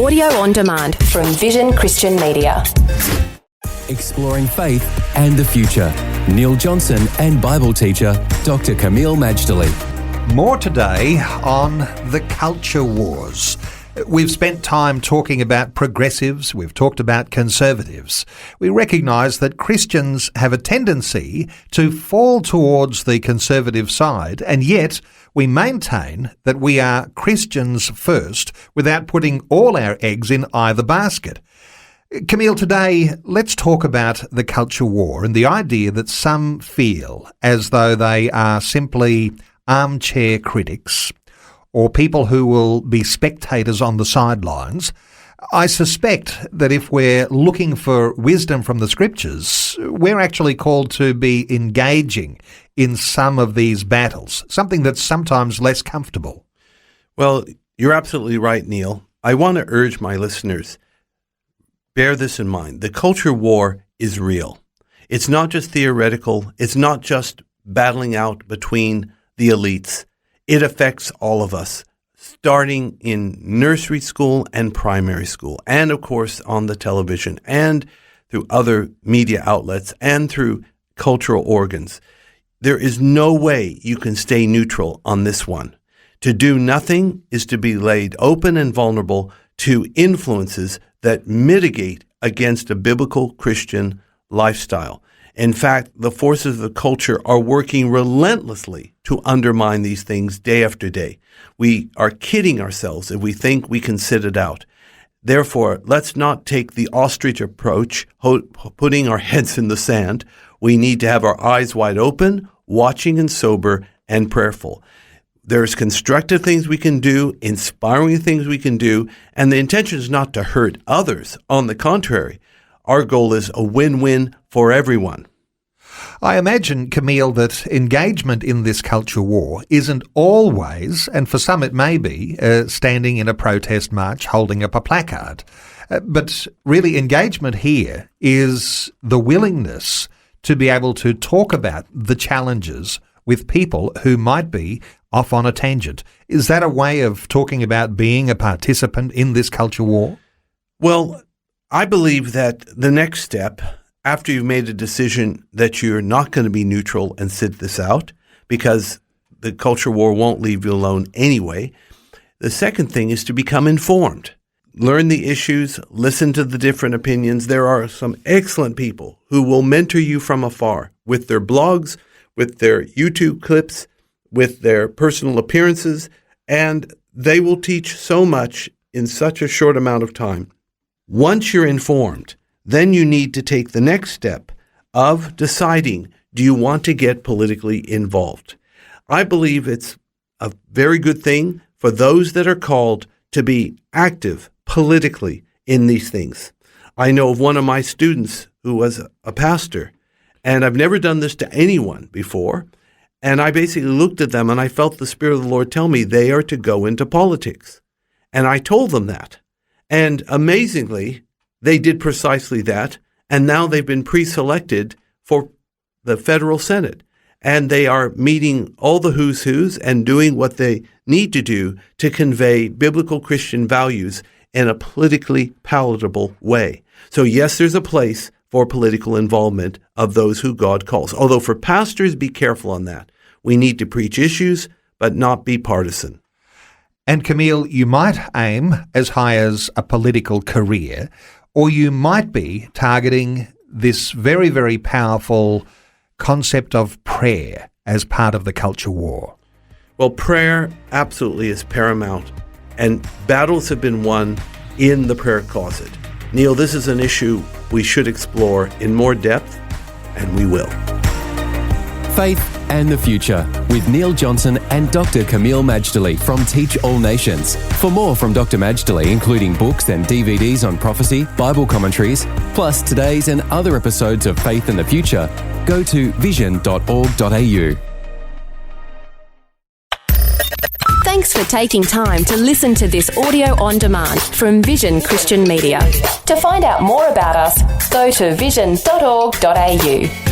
audio on demand from Vision Christian Media. Exploring faith and the future. Neil Johnson and Bible teacher Dr. Kameel Majdali. More today on the culture wars. We've spent time talking about progressives, we've talked about conservatives. We recognise that Christians have a tendency to fall towards the conservative side, and yet we maintain that we are Christians first without putting all our eggs in either basket. Kameel, today let's talk about the culture war and the idea that some feel as though they are simply armchair critics or people who will be spectators on the sidelines. I suspect that if we're looking for wisdom from the scriptures, we're actually called to be engaging in some of these battles, something that's sometimes less comfortable. Well, you're absolutely right, Neil. I want to urge my listeners, bear this in mind. The culture war is real. It's not just theoretical. It's not just battling out between the elites. It affects all of us, starting in nursery school and primary school, and of course on the television and through other media outlets and through cultural organs. There is no way you can stay neutral on this one. To do nothing is to be laid open and vulnerable to influences that mitigate against a biblical Christian lifestyle. In fact, the forces of the culture are working relentlessly to undermine these things day after day. We are kidding ourselves if we think we can sit it out. Therefore, let's not take the ostrich approach, putting our heads in the sand. We need to have our eyes wide open, watching and sober and prayerful. There's constructive things we can do, inspiring things we can do, and the intention is not to hurt others. On the contrary, our goal is a win-win for everyone. I imagine, Kameel, that engagement in this culture war isn't always, and for some it may be, standing in a protest march holding up a placard. But really engagement here is the willingness to be able to talk about the challenges with people who might be off on a tangent. Is that a way of talking about being a participant in this culture war? Well, I believe that the next step, after you've made a decision that you're not going to be neutral and sit this out, because the culture war won't leave you alone anyway, the second thing is to become informed. Learn the issues, listen to the different opinions. There are some excellent people who will mentor you from afar with their blogs, with their YouTube clips, with their personal appearances, and they will teach so much in such a short amount of time. Once you're informed, then you need to take the next step of deciding, do you want to get politically involved? I believe it's a very good thing for those that are called to be active politically in these things. I know of one of my students who was a pastor, and I've never done this to anyone before, and I basically looked at them and I felt the Spirit of the Lord tell me they are to go into politics. And I told them that. And amazingly, they did precisely that, and now they've been pre-selected for the federal Senate. And they are meeting all the who's who's and doing what they need to do to convey biblical Christian values in a politically palatable way. So yes, there's a place for political involvement of those who God calls. Although for pastors, be careful on that. We need to preach issues, but not be partisan. And Kameel, you might aim as high as a political career, or you might be targeting this very, very powerful concept of prayer as part of the culture war. Well, prayer absolutely is paramount, and battles have been won in the prayer closet. Neil, this is an issue we should explore in more depth, and we will. Faith and the Future with Neil Johnson and Dr. Kameel Majdali from Teach All Nations. For more from Dr. Majdali, including books and DVDs on prophecy, Bible commentaries, plus today's and other episodes of Faith and the Future, go to vision.org.au. Thanks for taking time to listen to this audio on demand from Vision Christian Media. To find out more about us, go to vision.org.au.